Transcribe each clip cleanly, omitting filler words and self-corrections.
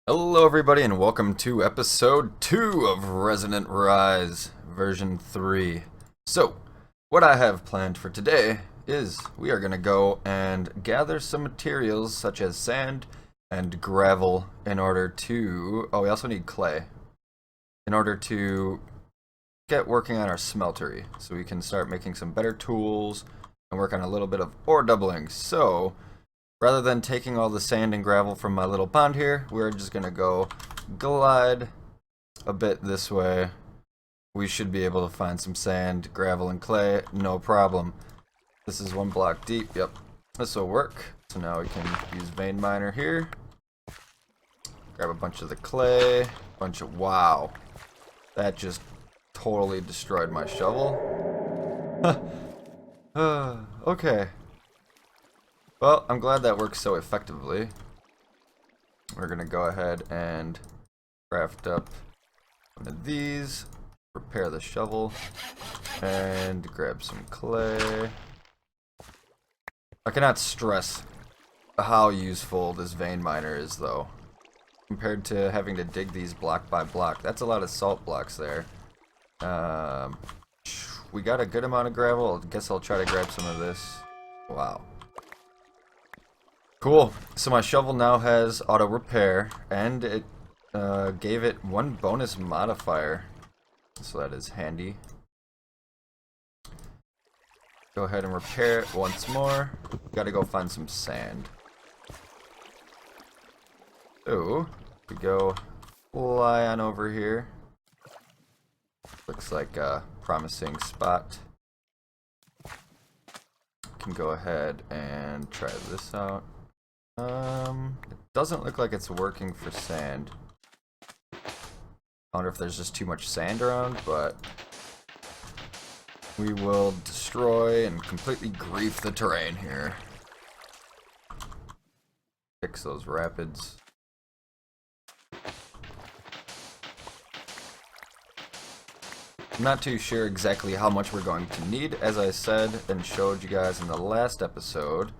Hello everybody and welcome to episode 2 of Resonant Rise version 3. So, what I have planned for today is we are going to go and gather some materials such as sand and gravel in order to... Oh, we also need clay. In order to get working on our smeltery so we can start making some better tools and work on a little bit of ore doubling. So, rather than taking all the sand and gravel from my little pond here, we're just going to go glide a bit this way. We should be able to find some sand, gravel, and clay, no problem. This is 1 block deep, yep. This will work. So now we can use vein miner here. Grab a bunch of the clay, wow. That just totally destroyed my shovel. Okay. Well, I'm glad that works so effectively. We're going to go ahead and craft up one of these, prepare the shovel, and grab some clay. I cannot stress how useful this vein miner is, though, compared to having to dig these block by block. That's a lot of salt blocks there. We got a good amount of gravel. I guess I'll try to grab some of this. Wow. Cool. So my shovel now has auto repair, and it gave it 1 bonus modifier. So that is handy. Go ahead and repair it once more. Gotta go find some sand. So, we go fly on over here. Looks like a promising spot. Can go ahead and try this out. It doesn't look like it's working for sand. I wonder if there's just too much sand around, but we will destroy and completely grief the terrain here. Fix those rapids. I'm not too sure exactly how much we're going to need. As I said and showed you guys in the last episode,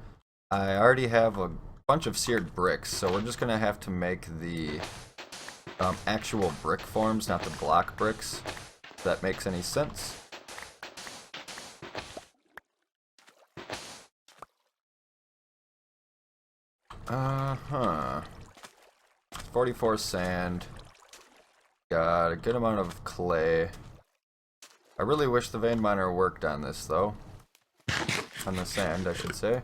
I already have a bunch of seared bricks, so we're just gonna have to make the actual brick forms, not the block bricks, if that makes any sense. Uh-huh. 44 sand. Got a good amount of clay. I really wish the vein miner worked on this, though. On the sand, I should say.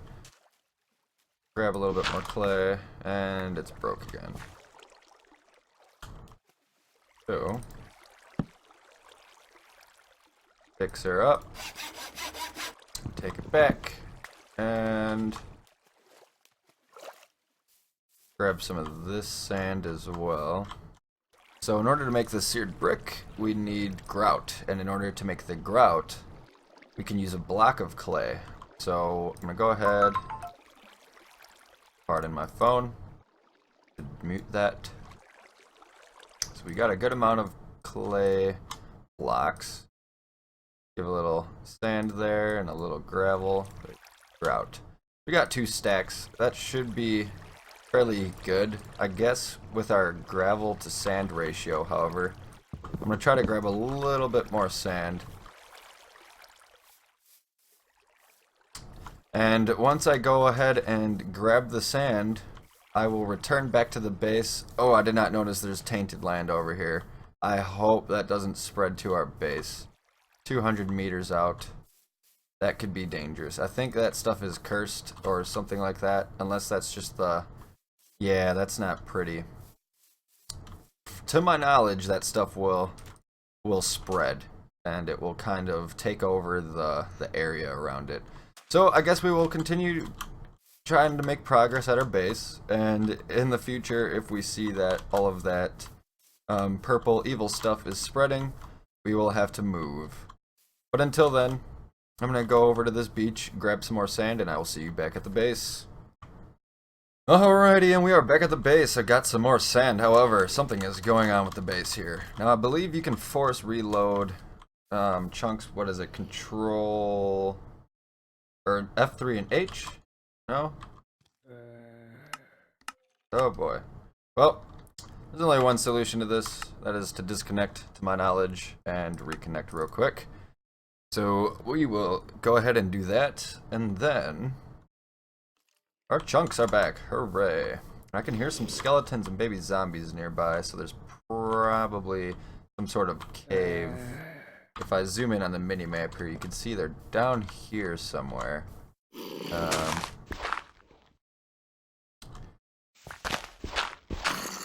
Grab a little bit more clay, and it's broke again. So, fix her up, take it back, and grab some of this sand as well. So in order to make the seared brick, we need grout, and in order to make the grout, we can use a block of clay. So I'm gonna go ahead. Pardon my phone. Mute that. So we got a good amount of clay blocks. Give a little sand there and a little gravel. Grout. We got 2 stacks. That should be fairly good, I guess, with our gravel to sand ratio, however. I'm going to try to grab a little bit more sand. And once I go ahead and grab the sand, I will return back to the base. Oh, I did not notice there's tainted land over here. I hope that doesn't spread to our base. 200 meters out. That could be dangerous. I think that stuff is cursed or something like that, unless that's just the... Yeah, that's not pretty. To my knowledge, that stuff will spread, and it will kind of take over the area around it. So I guess we will continue trying to make progress at our base, and in the future, if we see that all of that purple evil stuff is spreading, we will have to move. But until then, I'm going to go over to this beach, grab some more sand, and I will see you back at the base. Alrighty, and we are back at the base. I got some more sand, however, something is going on with the base here. Now, I believe you can force reload chunks, what is it, control... or F3 and H? No? Oh boy. Well, there's only one solution to this. That is to disconnect, to my knowledge, and reconnect real quick. So we will go ahead and do that, and then our chunks are back. Hooray! I can hear some skeletons and baby zombies nearby, so there's probably some sort of cave. If I zoom in on the mini-map here, you can see they're down here somewhere.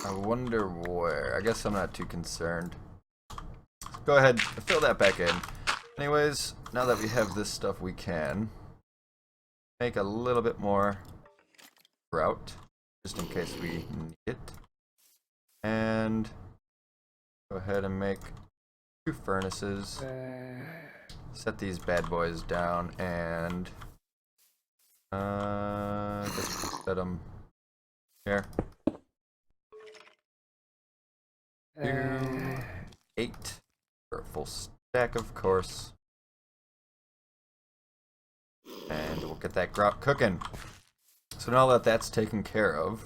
I wonder where. I guess I'm not too concerned. Go ahead, fill that back in. Anyways, now that we have this stuff, we can make a little bit more grout, just in case we need it. And go ahead and make 2 furnaces. Set these bad boys down, and I guess we'll set them here. 2, 8 for a full stack, of course. And we'll get that grout cooking. So now that that's taken care of,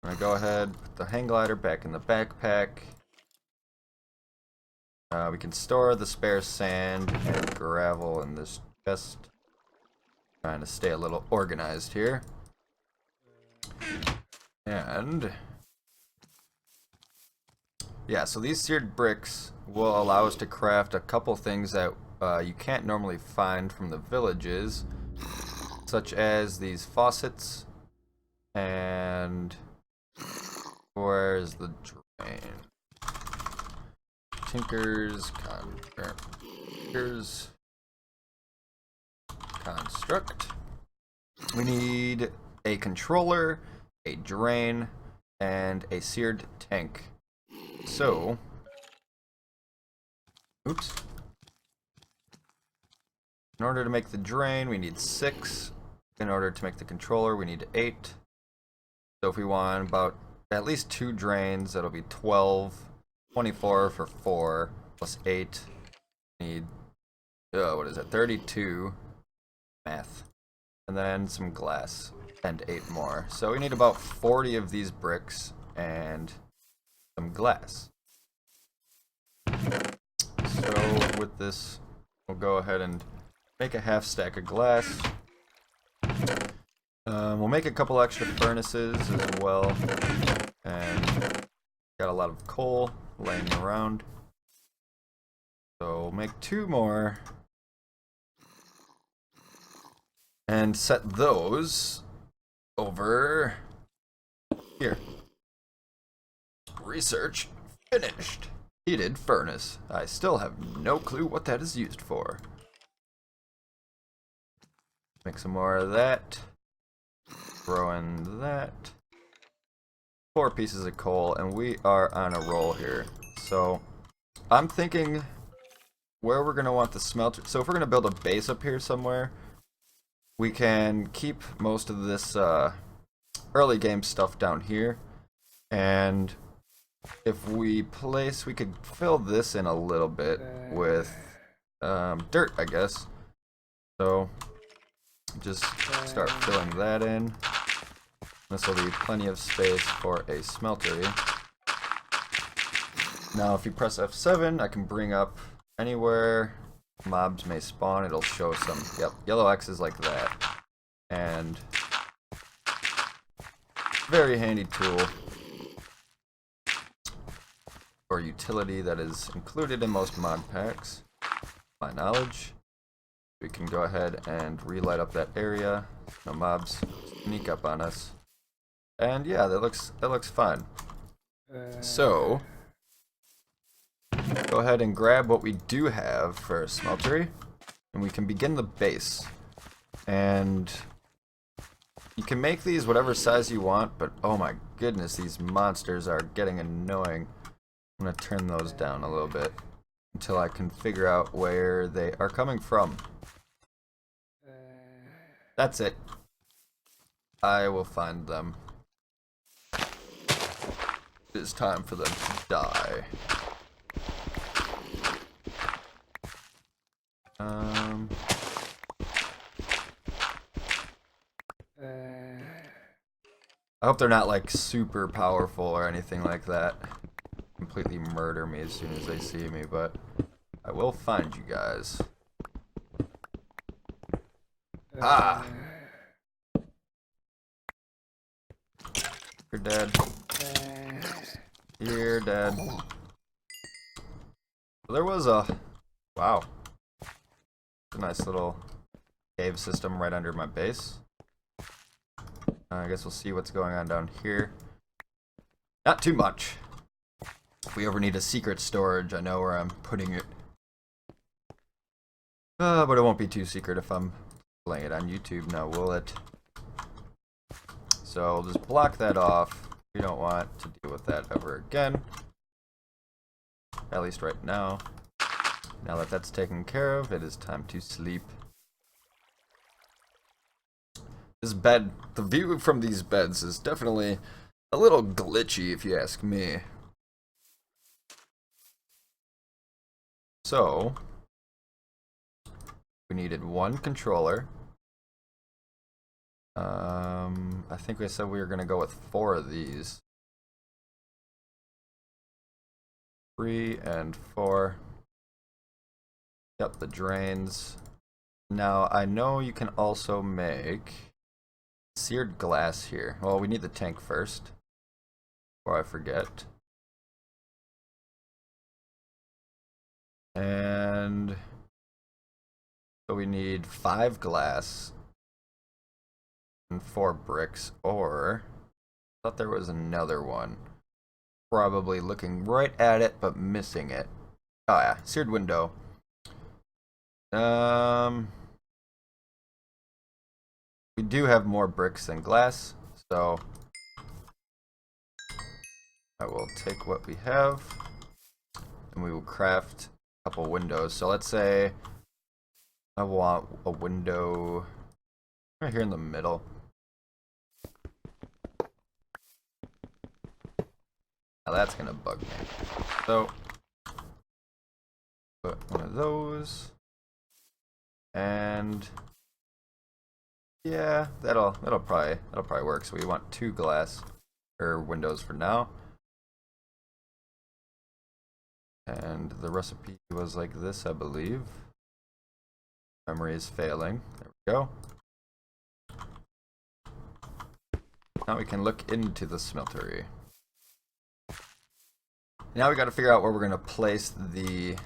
I'm gonna go ahead, put the hang glider back in the backpack. We can store the spare sand and gravel in this chest. Trying to stay a little organized here. And yeah, so these seared bricks will allow us to craft a couple things that you can't normally find from the villages, such as these faucets, and where's the drain? Tinker's construct. We need a controller, a drain, and a seared tank. So, oops. In order to make the drain, we need 6. In order to make the controller, we need 8. So if we want about at least 2 drains, that'll be 12. 24 for 4, plus 8. Need, what is it, 32. Math. And then some glass, and 8 more. So we need about 40 of these bricks, and some glass. So with this, we'll go ahead and make a half stack of glass. We'll make a couple extra furnaces as well, and got a lot of coal laying around, so we'll make 2 more and set those over here. Research finished. Heated furnace. I still have no clue what that is used for. Make some more of that. Throw in that. 4 pieces of coal, and we are on a roll here. So I'm thinking where we're gonna want the smelter. So if we're gonna build a base up here somewhere, we can keep most of this early game stuff down here, and if we could fill this in a little bit with dirt, I guess. So just start filling that in. This will be plenty of space for a smeltery. Now if you press F7, I can bring up anywhere mobs may spawn. It'll show some, yep, yellow X's like that. And very handy tool or utility that is included in most mod packs, my knowledge. We can go ahead and relight up that area. No mobs sneak up on us. And yeah, that looks fine. So go ahead and grab what we do have for a smeltery, and we can begin the base. And you can make these whatever size you want, but oh my goodness, these monsters are getting annoying. I'm gonna turn those down a little bit until I can figure out where they are coming from. That's it. I will find them. It is time for them to die. hope they're not like super powerful or anything like that. Completely murder me as soon as they see me, but I will find you guys. Ah! You're dead. You're dead. There was a... Wow. A nice little cave system right under my base. I guess we'll see what's going on down here. Not too much. If we ever need a secret storage, I know where I'm putting it. But it won't be too secret if I'm playing it on YouTube now, will it? So we'll just block that off. We don't want to deal with that ever again. At least right now. Now that that's taken care of, it is time to sleep. This bed, the view from these beds is definitely a little glitchy if you ask me. So, we needed one controller. I think we said we were going to go with 4 of these. 3 and 4. Yep, the drains. Now, I know you can also make seared glass here. Well, we need the tank first, before I forget. And so we need 5 glass and 4 bricks, or I thought there was another one. Probably looking right at it, but missing it. Oh yeah, seared window. We do have more bricks than glass, so I will take what we have, and we will craft a couple windows. So let's say I want a window right here in the middle. Now that's gonna bug me. So put one of those, and yeah, that'll probably work. So we want 2 glass or windows for now. And the recipe was like this, I believe. Memory is failing. There we go. Now we can look into the smeltery. Now we got to figure out where we're going to place the...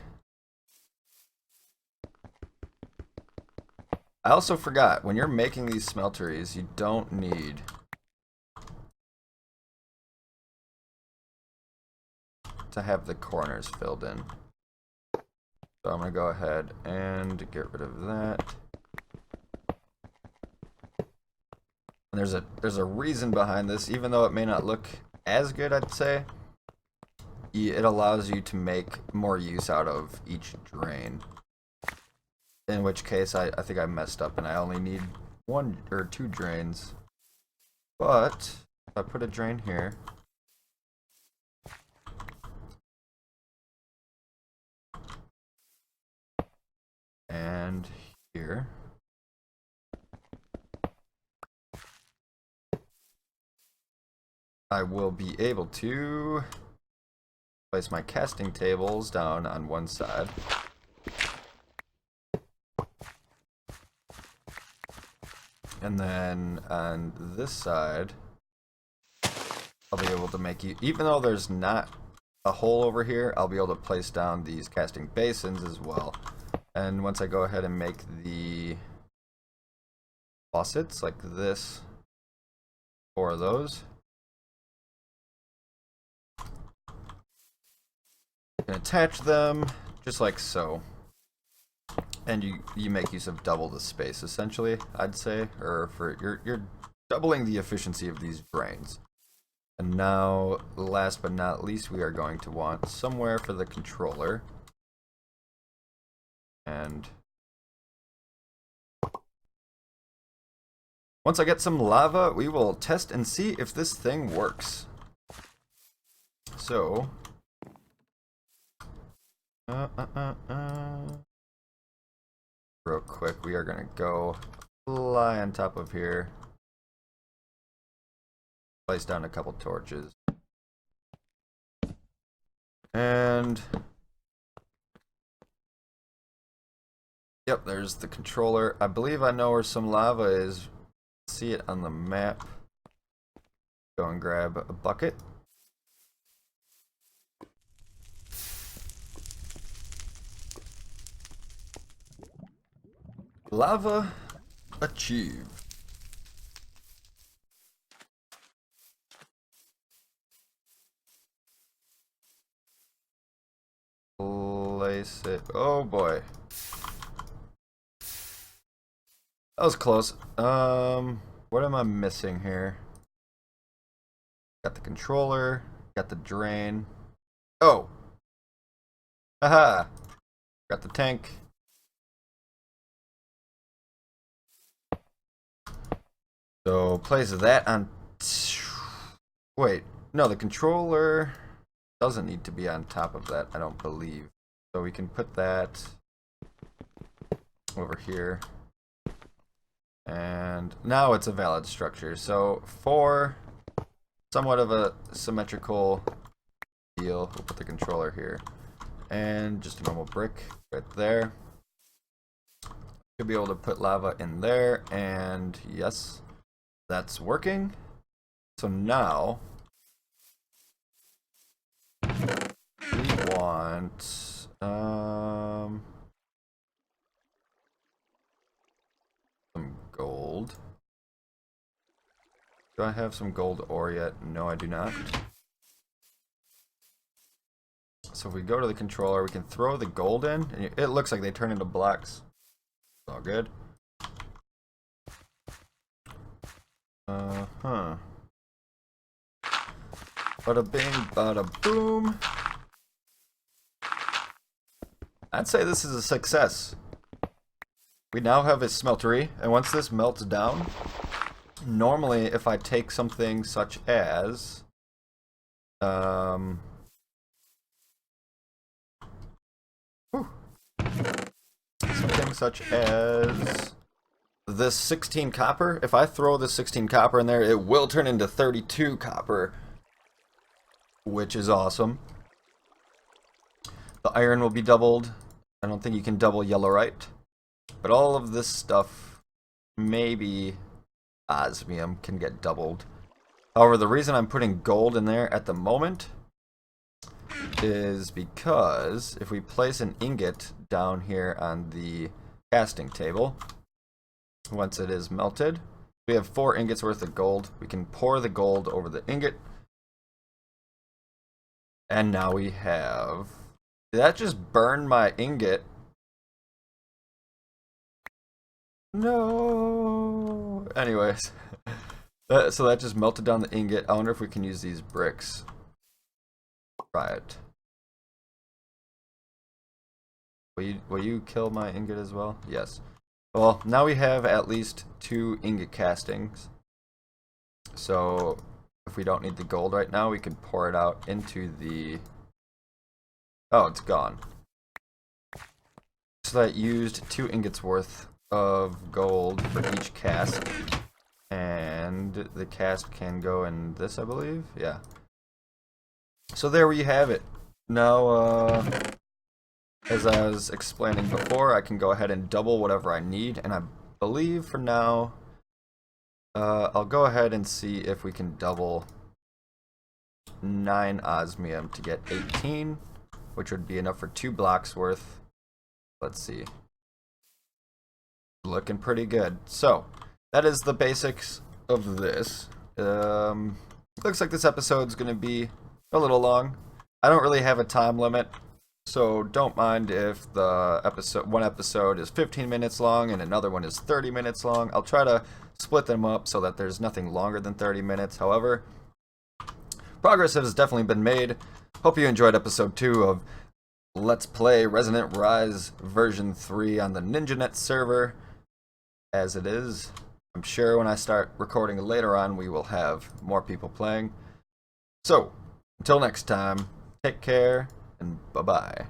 I also forgot, when you're making these smelteries, you don't need to have the corners filled in. So I'm going to go ahead and get rid of that. And there's a reason behind this, even though it may not look as good, I'd say. It allows you to make more use out of each drain. In which case, I think I messed up and I only need 1 or 2 drains. But if I put a drain here, and here, I will be able to place my casting tables down on one side. And then on this side, I'll be able to make you, even though there's not a hole over here, I'll be able to place down these casting basins as well. And once I go ahead and make the faucets like this, 4 of those, you can attach them just like so. And you make use of double the space, essentially, I'd say, or for you're doubling the efficiency of these drains. And now, last but not least, we are going to want somewhere for the controller. And once I get some lava, we will test and see if this thing works. So, real quick, we are gonna go fly on top of here. place down a couple torches. And yep, there's the controller. I believe I know where some lava is. See it on the map. Go and grab a bucket. Lava achieved. Place it. Oh boy. That was close. What am I missing here? Got the controller, got the drain. Oh! Haha! Got the tank. So, place that on... Wait, no, the controller doesn't need to be on top of that, I don't believe. So we can put that over here. And now it's a valid structure. So for somewhat of a symmetrical deal, we'll put the controller here. And just a normal brick right there. Should be able to put lava in there, and yes, that's working. So now we want some gold. Do I have some gold ore yet? No, I do not. So if we go to the controller, we can throw the gold in, and it looks like they turn into blocks. All good. Bada bing, bada boom. I'd say this is a success. We now have a smeltery, and once this melts down, normally if I take something such as something such as this 16 copper, if I throw this 16 copper in there, it will turn into 32 copper, which is awesome. The iron will be doubled. I don't think you can double yellowite, but all of this stuff, maybe osmium, can get doubled. However, the reason I'm putting gold in there at the moment is because if we place an ingot down here on the casting table, once it is melted, we have 4 ingots worth of gold. We can pour the gold over the ingot, and now we have... Did that just burn my ingot? No. Anyways, so that just melted down the ingot. I wonder if we can use these bricks. Try it. Will you kill my ingot as well? Yes. Well, now we have at least 2 ingot castings. So if we don't need the gold right now, we can pour it out into the... Oh, it's gone. So that used 2 ingots worth of gold for each cask. And the cask can go in this, I believe? Yeah. So there we have it. Now, as I was explaining before, I can go ahead and double whatever I need. And I believe for now, I'll go ahead and see if we can double 9 osmium to get 18. Which would be enough for 2 blocks worth. Let's see. Looking pretty good. So, that is the basics of this. Looks like this episode's going to be a little long. I don't really have a time limit, so don't mind if the one episode is 15 minutes long and another one is 30 minutes long. I'll try to split them up so that there's nothing longer than 30 minutes. However, progress has definitely been made. Hope you enjoyed episode 2 of Let's Play Resonant Rise version 3 on the NinjaNet server. As it is, I'm sure when I start recording later on, we will have more people playing. So, until next time, take care, and bye-bye.